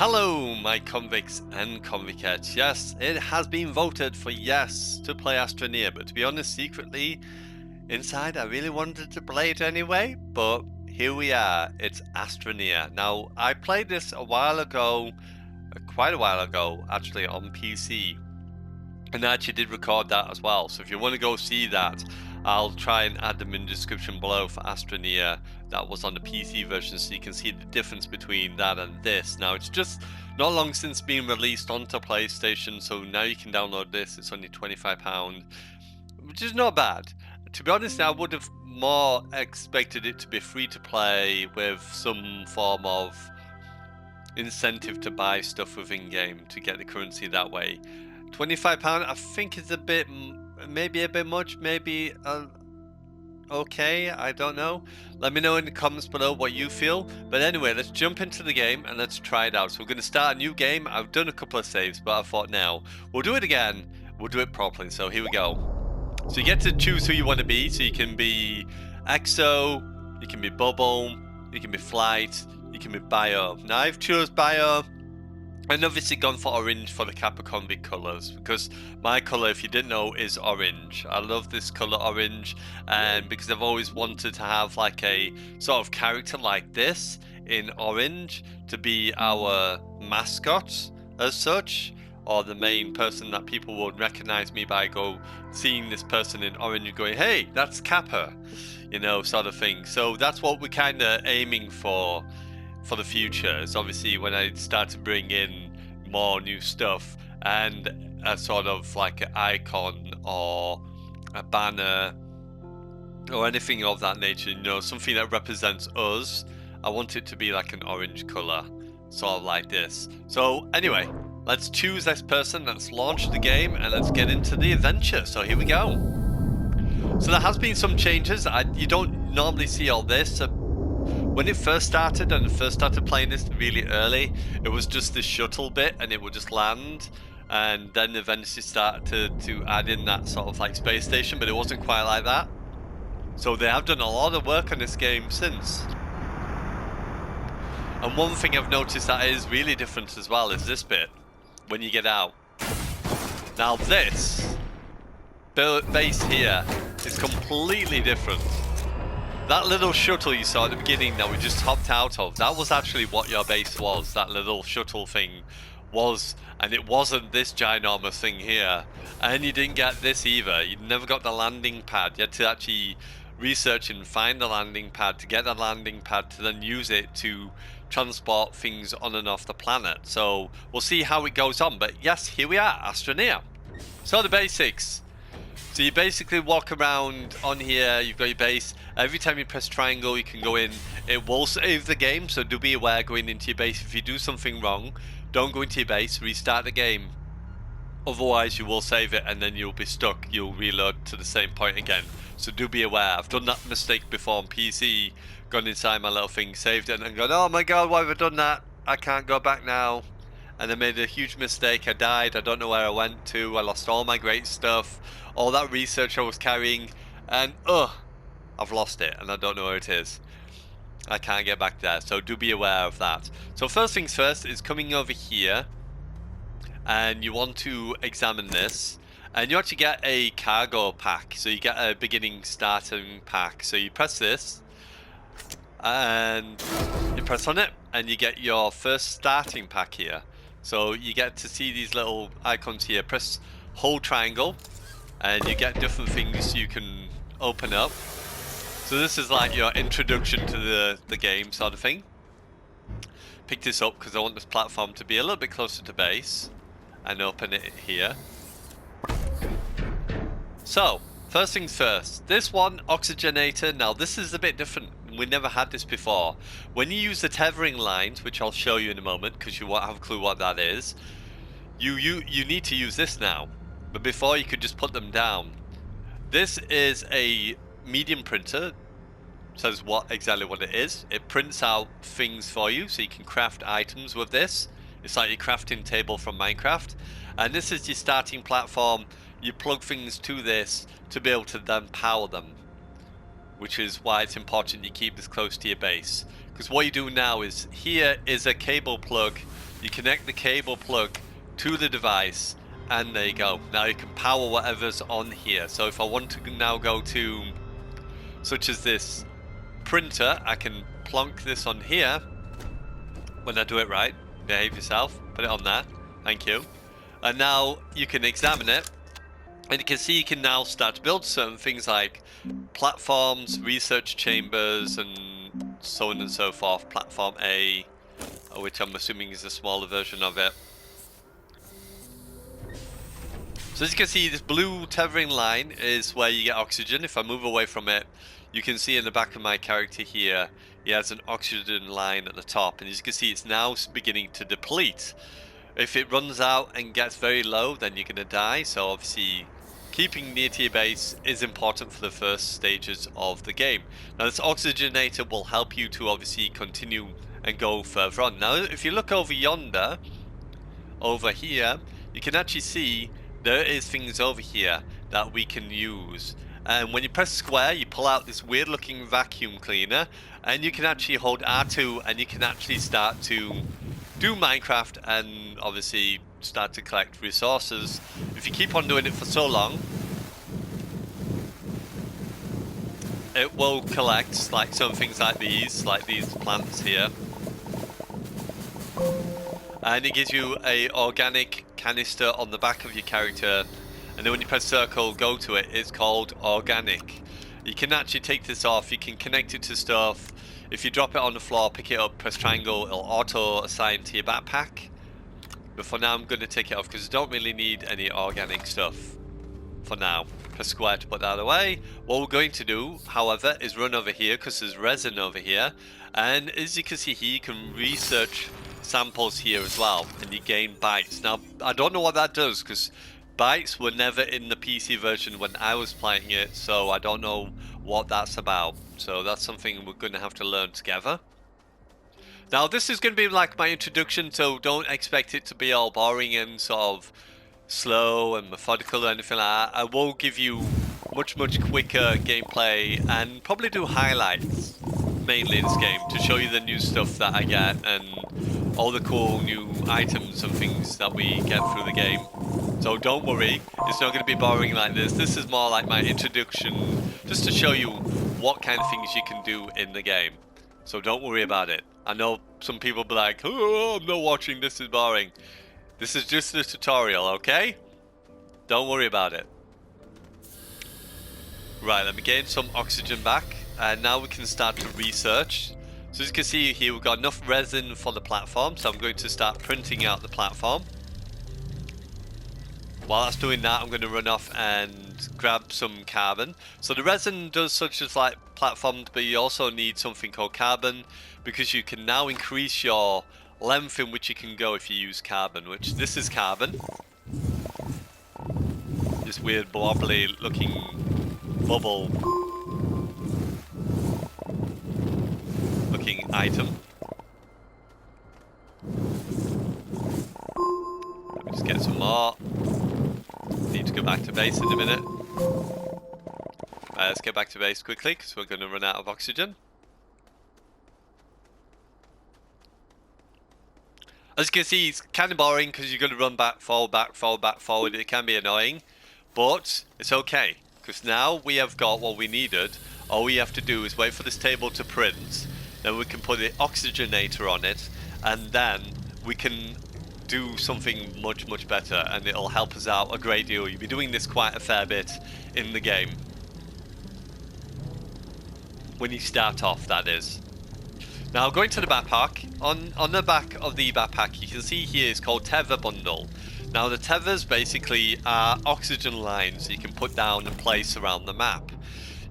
Hello, my convicts and convicettes. Yes, it has been voted for yes to play Astroneer, but to be honest, secretly, inside, I really wanted to play it anyway, but here we are, it's Astroneer. Now, I played this a while ago, quite a while ago, actually, on PC, and I actually did record that as well, so if you want to go see that, I'll try and add them in the description below for Astroneer. That was on the PC version, so you can see the difference between that and this. Now, it's just not long since being released onto PlayStation, so now you can download this. It's only £25, which is not bad. To be honest, I would have more expected it to be free to play with some form of incentive to buy stuff within game to get the currency that way. £25 I think is a bit, maybe a bit much, maybe okay, I don't know. Let me know in the comments below what you feel. But anyway, let's jump into the game and let's try it out. So we're going to start a new game. I've done a couple of saves, but I thought now we'll do it again. We'll do it properly. So here we go. So you get to choose who you want to be. So you can be Exo, you can be Bubble, you can be Flight, you can be Bio. Now I've chose Bio. And obviously gone for orange for the Kappa Convict colours, because my colour, if you didn't know, is orange. I love this colour orange, and because I've always wanted to have like a sort of character like this in orange to be our mascot as such, or the main person that people would recognise me by seeing this person in orange and going, hey, that's Kappa, you know, sort of thing. So that's what we're kind of aiming for the future. Is obviously when I start to bring in more new stuff and a sort of like an icon or a banner or anything of that nature, you know, something that represents us. I want it to be like an orange color, sort of like this. So anyway, let's choose this person, let's launch the game, and let's get into the adventure. So here we go. So there has been some changes. You don't normally see all this. When it first started and I first started playing this really early, it was just the shuttle bit and it would just land, and then eventually start to add in that sort of like space station, but it wasn't quite like that. So they have done a lot of work on this game since. And one thing I've noticed that is really different as well is this bit, when you get out. Now this base here is completely different. That little shuttle you saw at the beginning that we just hopped out of, that was actually what your base was. That little shuttle thing was, and it wasn't this ginormous thing here. And you didn't get this either. You never got the landing pad. You had to actually research and find the landing pad to get the landing pad to then use it to transport things on and off the planet. So we'll see how it goes on. But yes, here we are, Astroneer. So the basics. So you basically walk around on here, you've got your base. Every time you press triangle, you can go in. It will save the game, so do be aware going into your base. If you do something wrong, don't go into your base, restart the game. Otherwise, you will save it and then you'll be stuck. You'll reload to the same point again. So do be aware. I've done that mistake before on PC, gone inside my little thing, saved it, and gone, oh my god, why have I done that? I can't go back now. And I made a huge mistake. I died. I don't know where I went to. I lost all my great stuff. All that research I was carrying. And I've lost it. And I don't know where it is. I can't get back there. So do be aware of that. So first things first is coming over here. And you want to examine this. And you actually get a cargo pack. So you get a beginning starting pack. So you press this. And you press on it. And you get your first starting pack here. So you get to see these little icons here. Press hold triangle and you get different things you can open up. So this is like your introduction to the game sort of thing. Pick this up because I want this platform to be a little bit closer to base, and open it here. So first things first, this one, oxygenator. Now this is a bit different. We never had this before. When you use the tethering lines, which I'll show you in a moment because you won't have a clue what that is, you need to use this now. But before you could just put them down. This is a medium printer. Says exactly what it is. It prints out things for you so you can craft items with this. It's like your crafting table from Minecraft. And this is your starting platform. You plug things to this to be able to then power them, which is why it's important you keep this close to your base. Because what you do now is, here is a cable plug you connect the cable plug to the device, and there you go. Now you can power whatever's on here. So if I want to now go to, such as this printer, I can plonk this on here. When I do it right, behave yourself, put it on there, thank you. And now you can examine it, and you can see you can now start to build certain things like platforms, research chambers, and so on and so forth. Platform A, which I'm assuming is a smaller version of it. So as you can see, this blue tethering line is where you get oxygen. If I move away from it, you can see in the back of my character here, he has an oxygen line at the top, and as you can see, it's now beginning to deplete. If it runs out and gets very low, then you're going to die. So obviously, keeping near to your base is important for the first stages of the game. Now this oxygenator will help you to obviously continue and go further on. Now if you look over yonder, over here, you can actually see there is things over here that we can use. And when you press square, you pull out this weird looking vacuum cleaner, and you can actually hold R2 and you can actually start to do Minecraft and obviously start to collect resources. If you keep on doing it for so long, it will collect like some things like these plants here. And it gives you a organic canister on the back of your character, and then when you press circle, go to it, it's called organic. You can actually take this off, you can connect it to stuff. If you drop it on the floor, pick it up, press triangle, it'll auto assign to your backpack. But for now I'm going to take it off because I don't really need any organic stuff for now. Press square to put that away. What we're going to do, however, is run over here because there's resin over here, and as you can see here, you can research samples here as well, and you gain bytes. Now I don't know what that does because bytes were never in the PC version when I was playing it, so I don't know what that's about. So that's something we're going to have to learn together. Now this is going to be like my introduction, so don't expect it to be all boring and sort of slow and methodical or anything like that. I will give you much quicker gameplay and probably do highlights mainly in this game to show you the new stuff that I get and all the cool new items and things that we get through the game. So don't worry, it's not going to be boring like this. This is more like my introduction, just to show you what kind of things you can do in the game. So don't worry about it. I know some people be like, oh, I'm not watching, this is boring. This is just a tutorial, okay? Don't worry about it. Right, let me gain some oxygen back, and now we can start to research. So as you can see here, we've got enough resin for the platform, so I'm going to start printing out the platform. While that's doing that, I'm going to run off and grab some carbon. So the resin does such as like platforms, but you also need something called carbon, because you can now increase your length in which you can go if you use carbon, which this is carbon. This weird blobbly looking bubble looking item. Let me just get some more. Need to go back to base in a minute. Let's get back to base quickly because we're going to run out of oxygen. As you can see, it's kind of boring because you're going to run back, forward, back, forward, back, forward. It can be annoying, but it's okay because now we have got what we needed. All we have to do is wait for this table to print, then we can put the oxygenator on it, and then we can do something much better, and it'll help us out a great deal. You'll be doing this quite a fair bit in the game. When you start off, that is. Now going to the backpack, on the back of the backpack you can see here it's called tether bundle. Now the tethers basically are oxygen lines you can put down and place around the map.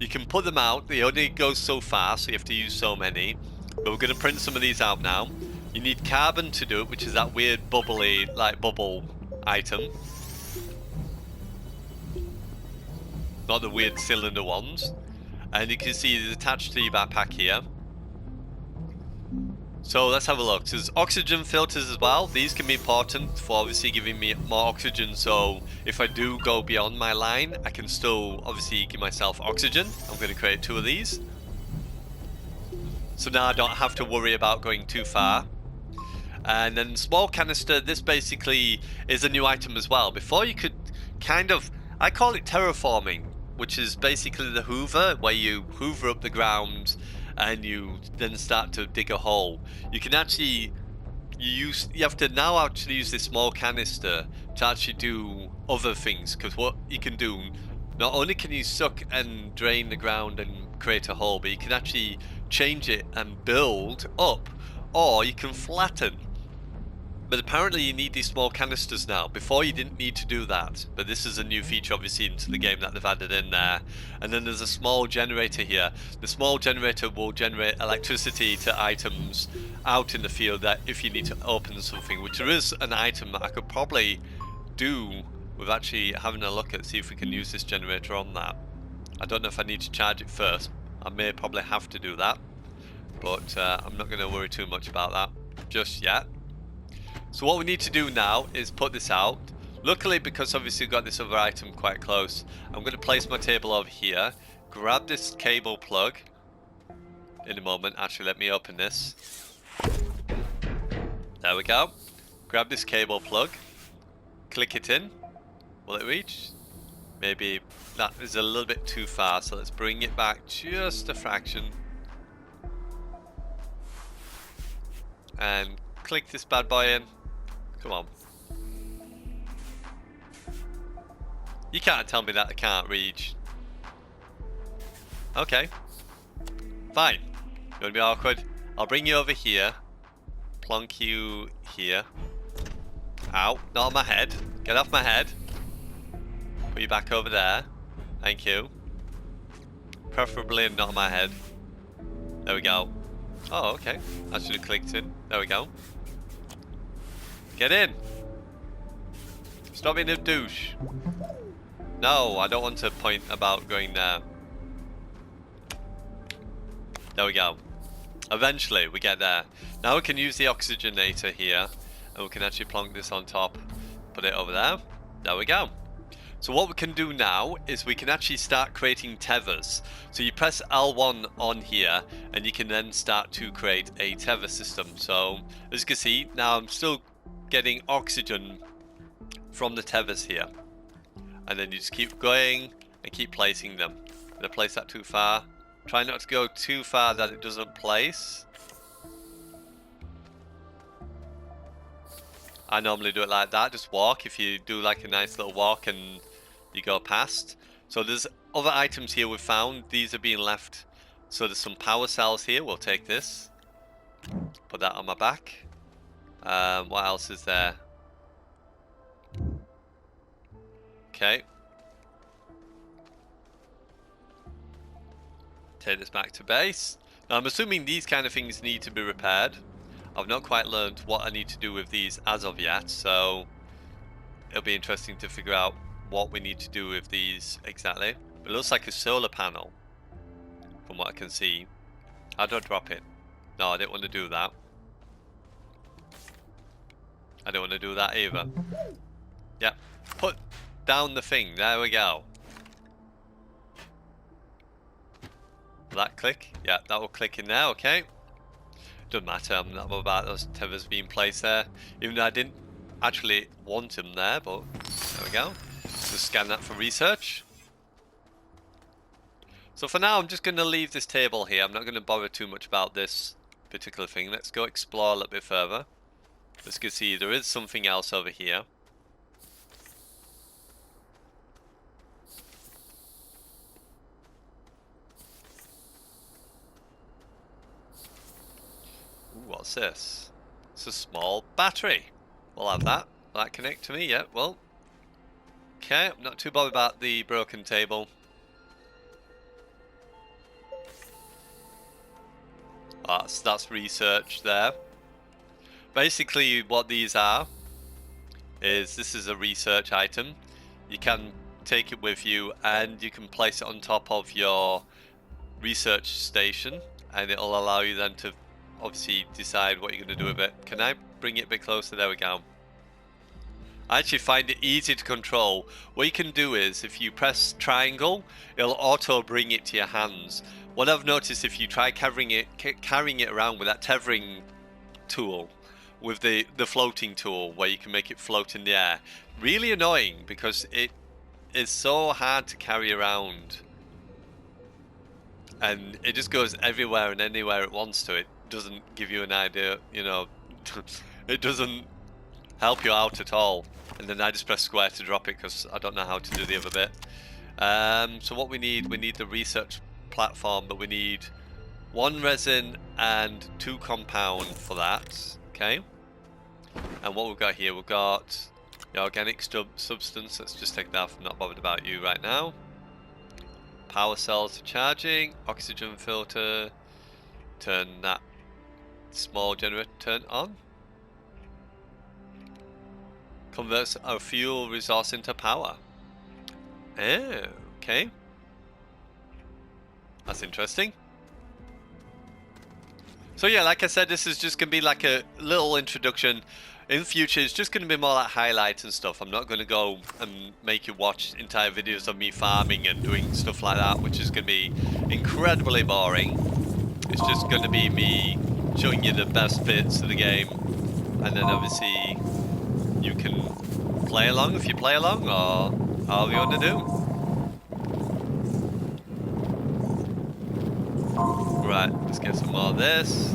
You can put them out, they only go so far, so you have to use so many. But we're going to print some of these out now. You need carbon to do it, which is that weird bubbly, like bubble item. Not the weird cylinder ones. And you can see it's attached to your backpack here. So let's have a look. So there's oxygen filters as well. These can be important for obviously giving me more oxygen, so if I do go beyond my line, I can still obviously give myself oxygen. I'm going to create 2 of these. So now I don't have to worry about going too far. And then small canister, this basically is a new item as well. Before you could kind of, I call it terraforming, which is basically the hoover, where you hoover up the ground and you then start to dig a hole. You can actually you have to now actually use this small canister to actually do other things, because what you can do, not only can you suck and drain the ground and create a hole, but you can actually change it and build up, or you can flatten. But apparently you need these small canisters now. Before you didn't need to do that, but this is a new feature obviously into the game that they've added in there. And then there's a small generator here. The small generator will generate electricity to items out in the field that if you need to open something, which there is an item that I could probably do with actually having a look at, see if we can use this generator on that. I don't know if I need to charge it first. I may probably have to do that, but I'm not going to worry too much about that just yet. So what we need to do now is put this out. Luckily, because obviously we've got this other item quite close, I'm going to place my table over here, grab this cable plug in a moment. Actually, let me open this. There we go. Grab this cable plug, click it in. Will it reach? Maybe that is a little bit too far, so let's bring it back just a fraction. And click this bad boy in. Come on. You can't tell me that I can't reach. Okay. Fine. You want to be awkward? I'll bring you over here. Plonk you here. Ow. Not on my head. Get off my head. Put you back over there. Thank you. Preferably not on my head. There we go. Oh, okay. I should have clicked in. There we go. Get in! Stop being a douche. No, I don't want to point about going there. There we go. Eventually, we get there. Now we can use the oxygenator here, and we can actually plonk this on top. Put it over there. There we go. So what we can do now is we can actually start creating tethers. So you press L1 on here, and you can then start to create a tether system. So as you can see, now I'm still getting oxygen from the tethers here, and then you just keep going and keep placing them. Did I place that too far? Try not to go too far that it doesn't place. I normally do it like that, just walk. If you do like a nice little walk and you go past. So there's other items here we've found. These are being left. So there's some power cells here. We'll take this, put that on my back. What else is there? Okay. Take this back to base. Now I'm assuming these kind of things need to be repaired. I've not quite learned what I need to do with these as of yet, so it'll be interesting to figure out what we need to do with these exactly. It looks like a solar panel from what I can see. How do I drop it? No, I didn't want to do that. I don't want to do that either. Yep. Put down the thing. There we go. Will that click? Yeah, that will click in there. Okay. Doesn't matter. I'm not about those tethers being placed there. Even though I didn't actually want them there, but there we go. Just scan that for research. So for now, I'm just going to leave this table here. I'm not going to bother too much about this particular thing. Let's go explore a little bit further. As you can see, there is something else over here. Ooh, what's this? It's a small battery. We'll have that. Will that connect to me? Yeah, well. Okay, I'm not too bothered about the broken table. That's research there. Basically what these are is this is a research item. You can take it with you and you can place it on top of your research station, and it'll allow you then to obviously decide what you're going to do with it. Can I bring it a bit closer? There we go. I actually find it easy to control. What you can do is if you press triangle, it'll auto bring it to your hands. What I've noticed, if you try carrying it around with that tethering tool, with the floating tool where you can make it float in the air. Really annoying because it is so hard to carry around. And it just goes everywhere and anywhere it wants to. It doesn't give you an idea, you know, it doesn't help you out at all. And then I just press square to drop it because I don't know how to do the other bit. So what we need the research platform, but we need 1 resin and 2 compound for that. Okay. And what we've got here, we've got the organic substance. Let's just take that off. I'm not bothered about you right now. Power cells for charging, oxygen filter, turn that small generator turn on. Converts our fuel resource into power. Oh, okay. That's interesting. So yeah, like I said, this is just going to be like a little introduction. In future, it's just going to be more like highlights and stuff. I'm not going to go and make you watch entire videos of me farming and doing stuff like that, which is going to be incredibly boring. It's just going to be me showing you the best bits of the game. And then obviously you can play along if you play along, or however you want to do. Right, let's get some more of this.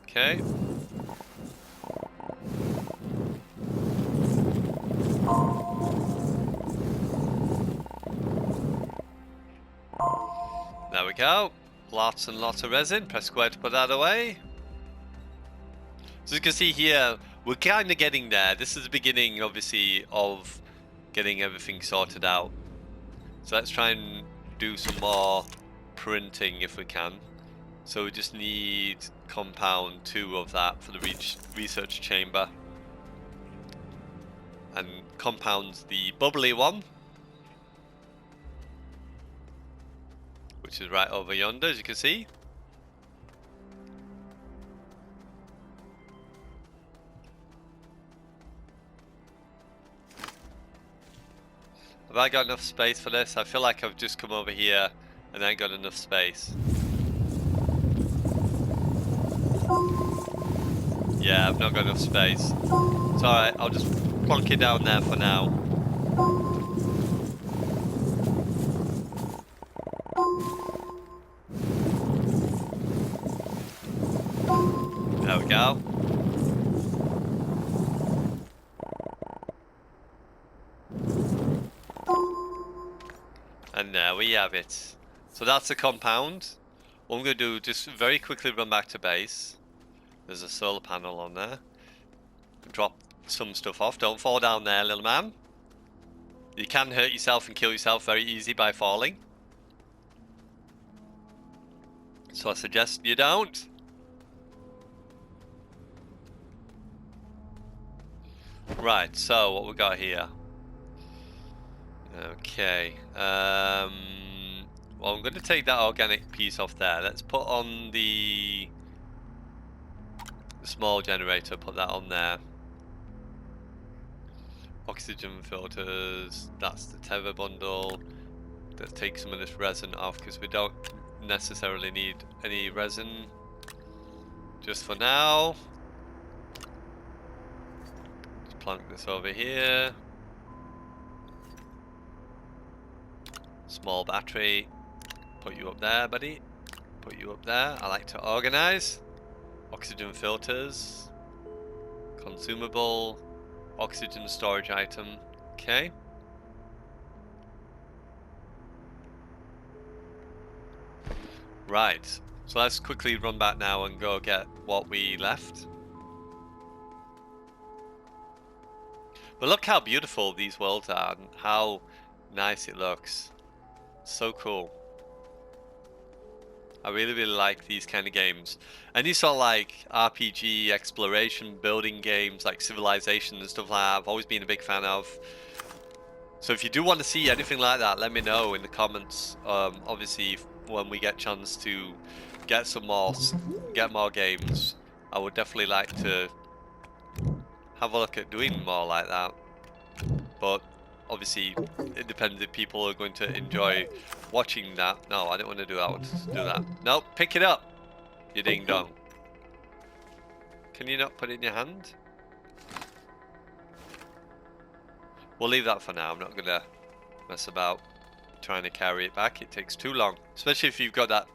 Okay. There we go. Lots and lots of resin. Press square to put that away. So you can see here, we're kind of getting there. This is the beginning, obviously, of getting everything sorted out. So let's try and do some more printing if we can. So we just need compound 2 of that for the research chamber. And compound's the bubbly one, which is right over yonder, as you can see. Have I got enough space for this? I feel like I've just come over here and I ain't got enough space. Yeah, I've not got enough space. It's alright, I'll just plonk it down there for now. There we go. And there we have it. So that's a compound. What I'm going to do, just very quickly run back to base. There's a solar panel on there. Drop some stuff off. Don't fall down there, little man. You can hurt yourself and kill yourself very easy by falling. So I suggest you don't. Right, so what we got here? Okay. Well, I'm going to take that organic piece off there. Let's put on the small generator, put that on there. Oxygen filters, that's the tether bundle. Let's take some of this resin off because we don't necessarily need any resin just for now. Just plonk this over here. Small battery, put you up there, buddy. Put you up there. I like to organize. Oxygen filters, consumable, oxygen storage item. Okay. Right. So let's quickly run back now and go get what we left. But look how beautiful these worlds are and how nice it looks. So cool. I really, really like these kind of games. And these sort of like RPG, exploration, building games like Civilization and stuff like that, I've always been a big fan of. So if you do want to see anything like that, let me know in the comments. Obviously, when we get a chance to get some more, get more games, I would definitely like to have a look at doing more like that. But obviously it depends if people are going to enjoy watching that. No, I don't want to do that. I want to do that. Nope, pick it up, you ding dong. Can you not put it in your hand? We'll leave that for now. I'm not gonna mess about trying to carry it back. It takes too long, especially if you've got that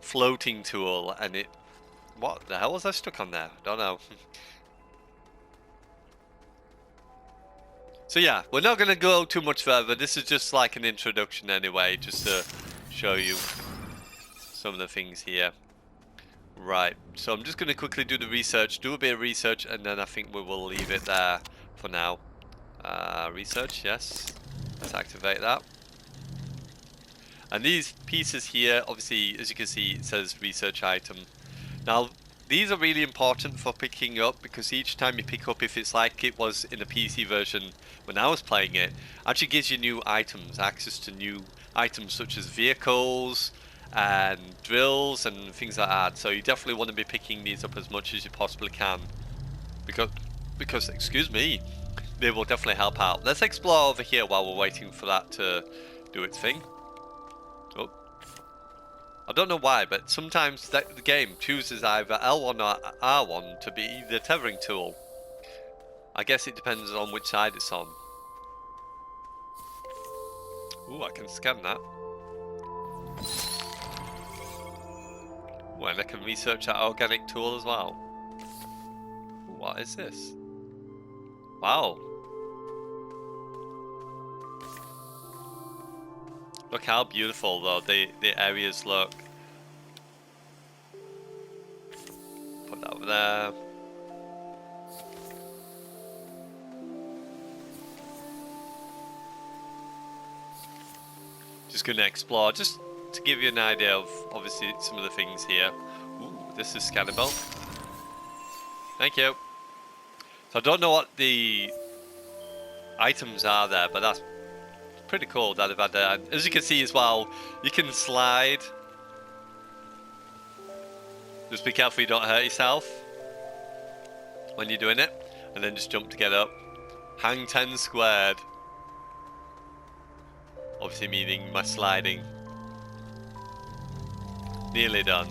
floating tool and it... What the hell was I stuck on there? Don't know. So yeah, we're not gonna go too much further. This is just like an introduction anyway, just to show you some of the things here. Right, so I'm just gonna quickly do the research, do a bit of research, and then I think we will leave it there for now. Research, yes. Let's activate that. And these pieces here, obviously, as you can see, it says research item. Now, these are really important for picking up, because each time you pick up, if it's like it was in the PC version when I was playing it, actually gives you new items, access to new items such as vehicles and drills and things like that. So you definitely want to be picking these up as much as you possibly can, because excuse me, they will definitely help out. Let's explore over here while we're waiting for that to do its thing. Oh, I don't know why, but sometimes the game chooses either L1 or R1 to be the tethering tool. I guess it depends on which side it's on. Ooh, I can scan that. Well, I can research that organic tool as well. What is this? Wow. Look how beautiful though the areas look. Put that over there. Just gonna explore, just to give you an idea of obviously some of the things here. Ooh, this is scannable. Thank you. So I don't know what the items are there, but that's pretty cool that they've had that. As you can see as well, you can slide. Just be careful you don't hurt yourself when you're doing it, and then just jump to get up. Hang 10 squared. Obviously meaning my sliding. Nearly done.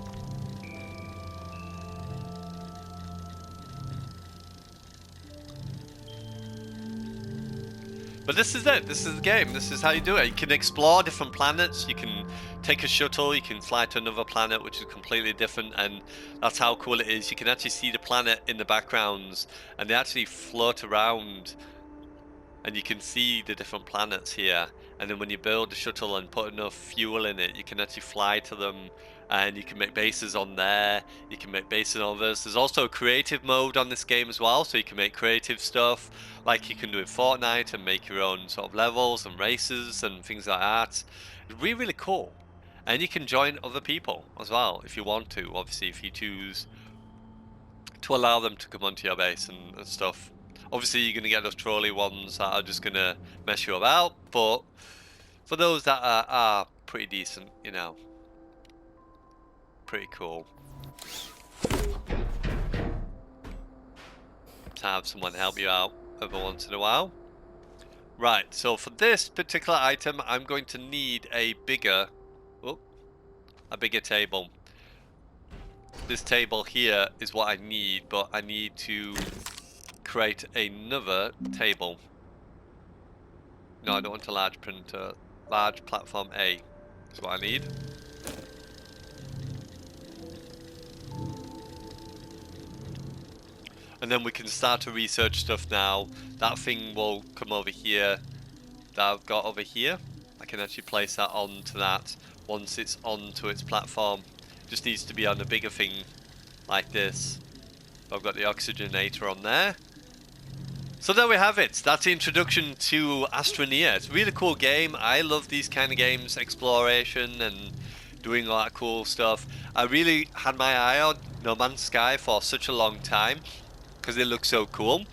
But this is it, this is the game, this is how you do it. You can explore different planets, you can take a shuttle, you can fly to another planet which is completely different, and that's how cool it is. You can actually see the planet in the backgrounds, and they actually float around, and you can see the different planets here. And then when you build the shuttle and put enough fuel in it, you can actually fly to them, and you can make bases on there, you can make bases on others. There's also a creative mode on this game as well, so you can make creative stuff, like you can do in Fortnite and make your own sort of levels and races and things like that. It's really, really cool. And you can join other people as well, if you want to, obviously, if you choose to allow them to come onto your base and stuff. Obviously, you're going to get those trolley ones that are just going to mess you about, but for those that are pretty decent, you know, pretty cool to have someone help you out every once in a while. Right, so for this particular item, I'm going to need a bigger table. This table here is what I need, but I need to create another table. No, I don't want a large printer. Large platform A is what I need. And then we can start to research stuff now. That thing will come over here that I've got over here. I can actually place that onto that once it's onto its platform. Just needs to be on a bigger thing like this. I've got the oxygenator on there. So there we have it. That's the introduction to Astroneer. It's a really cool game. I love these kind of games, exploration and doing all that cool stuff. I really had my eye on No Man's Sky for such a long time because it looks so cool.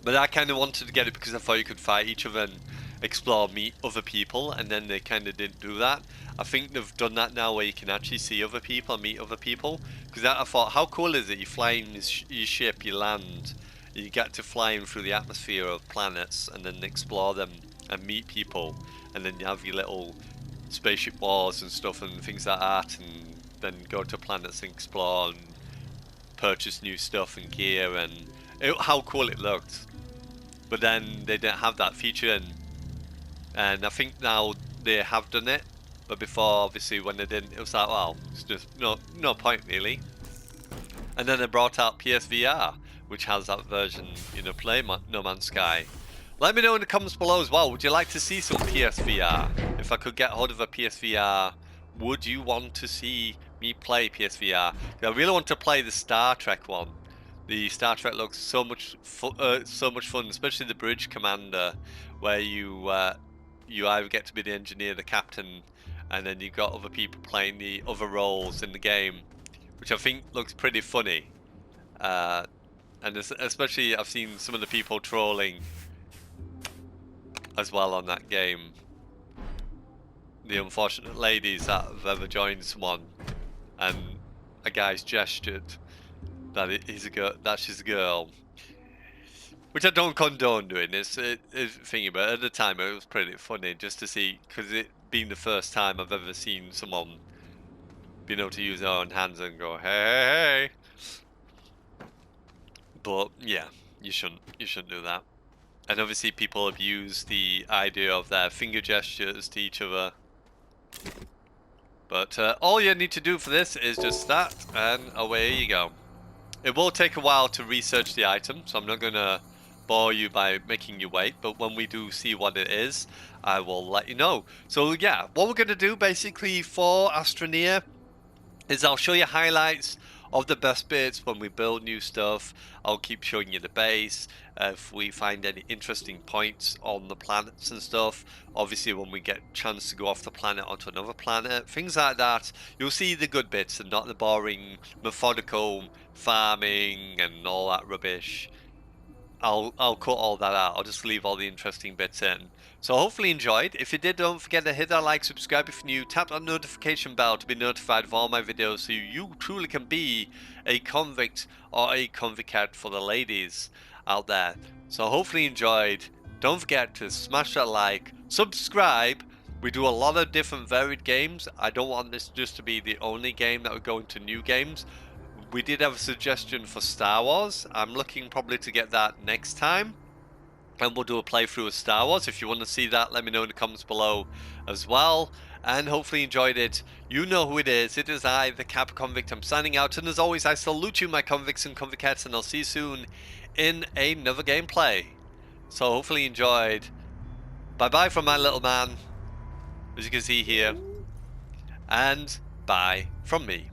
But I kind of wanted to get it because I thought you could fight each other and explore, meet other people, and then they kind of didn't do that. I think they've done that now where you can actually see other people and meet other people. Because I thought, how cool is it? You fly in your ship, you land, You get to fly in through the atmosphere of planets and then explore them and meet people, and then you have your little spaceship wars and stuff and things like that, and then go to planets and explore and purchase new stuff and gear, and how cool it looked. But then they didn't have that feature, and I think now they have done it, but before, obviously, when they didn't, it was like, well, it's just no point really. And then they brought out PSVR, which has that version, you know, play No Man's Sky. Let me know in the comments below as well, would you like to see some PSVR? If I could get hold of a PSVR, would you want to see me play PSVR? I really want to play the Star Trek one. The Star Trek looks so much fun, especially the Bridge Commander, where you either get to be the engineer, the captain, and then you've got other people playing the other roles in the game, which I think looks pretty funny. And especially I've seen some of the people trolling as well on that game. The unfortunate ladies that have ever joined someone and a guy's gestured that he's a girl, that she's a girl, which I don't condone doing. It's thingy, but at the time it was pretty funny just to see, because it being the first time I've ever seen someone being able to use their own hands and go hey. But yeah, you shouldn't do that. And obviously people abuse the idea of their finger gestures to each other. But all you need to do for this is just that, and away you go. It will take a while to research the item, so I'm not going to bore you by making you wait, but when we do see what it is, I will let you know. So yeah, what we're going to do basically for Astroneer is I'll show you highlights of the best bits when we build new stuff. I'll keep showing you the base, if we find any interesting points on the planets and stuff. Obviously when we get a chance to go off the planet onto another planet, things like that. You'll see the good bits and not the boring methodical farming and all that rubbish. I'll cut all that out. I'll just leave all the interesting bits in. So hopefully you enjoyed. If you did, don't forget to hit that like, subscribe if you're new, tap that notification bell to be notified of all my videos so you truly can be a convict or a convict for the ladies out there. So hopefully you enjoyed. Don't forget to smash that like, subscribe. We do a lot of different varied games. I don't want this just to be the only game that would go into new games. We did have a suggestion for Star Wars. I'm looking probably to get that next time. And we'll do a playthrough of Star Wars. If you want to see that, let me know in the comments below as well. And hopefully you enjoyed it. You know who it is. It is I, the Kappa Convict. I'm signing out. And as always, I salute you, my convicts and convicts. And I'll see you soon in another gameplay. So hopefully you enjoyed. Bye-bye from my little man, as you can see here. And bye from me.